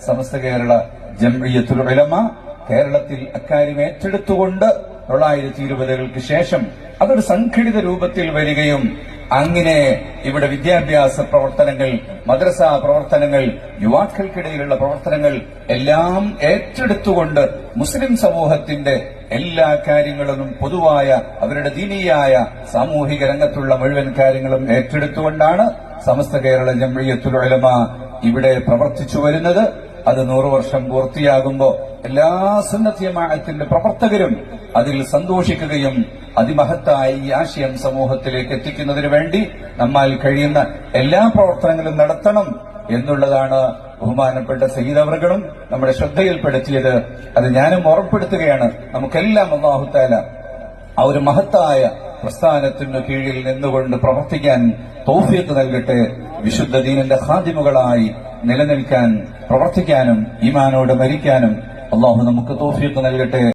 സമസ്ത കേരള ജംഇയ്യത്തുൽ ഉലമ കേരളത്തിൽ അക്കാര്യം ഏറ്റെടുത്തുകൊണ്ട് 1920-കൾക്ക് ശേഷം അതൊരു സംഘടിത രൂപത്തിൽ വരികയും അങ്ങനെ ഇവിടെ വിദ്യാഭ്യാസ പ്രവർത്തനങ്ങൾ, മദ്രസ പ്രവർത്തനങ്ങൾ, യുവാക്കൾക്കിടയിലുള്ള പ്രവർത്തനങ്ങൾ എല്ലാം ഏറ്റെടുത്തുകൊണ്ട് മുസ്ലിം സമൂഹത്തിന്റെ എല്ലാ കാര്യങ്ങളും പൊതുവായ അവരുടെ ദീനീയായ സാമൂഹിക രംഗത്തുള്ള മുഴുവൻ കാര്യങ്ങളും ഏറ്റെടുത്തുകൊണ്ടാണ് സമസ്ത കേരള ജംഇയ്യത്തുൽ ഉലമ ഇവിടെ പ്രവർത്തിച്ചു വരുന്നത്. അത് 100 വർഷം പൂർത്തിയാകുമ്പോൾ എല്ലാ സുന്നത്ത് ജമാഅത്തിന്റെ പ്രവർത്തകരും അതിൽ സന്തോഷിക്കുകയും അതിമഹത്തായ ഈ ആശയം സമൂഹത്തിലേക്ക് എത്തിക്കുന്നതിന് വേണ്ടി നമ്മാൽ കഴിയുന്ന എല്ലാ പ്രവർത്തനങ്ങളും നടത്തണം എന്നുള്ളതാണ് ബഹുമാനപ്പെട്ട സയ്യിദ് അവറുകളും നമ്മുടെ ശ്രദ്ധയിൽപ്പെടുത്തിയത്. അത് ഞാനും ഓർമ്മപ്പെടുത്തുകയാണ്. നമുക്കെല്ലാം അല്ലാഹു തആല ആ ഒരു മഹത്തായ പ്രസ്ഥാനത്തിന് കീഴിൽ നിന്നുകൊണ്ട് പ്രവർത്തിക്കാൻ തൗഫീഖ് നൽകട്ടെ. വിശുദ്ധ ദീനിന്റെ ഖാദിമുകളായി നിലനിൽക്കാൻ, പ്രവർത്തിക്കാനും ഈമാനോട് മരിക്കാനും അല്ലാഹു നമുക്ക് തൗഫീഖ് നൽകട്ടെ.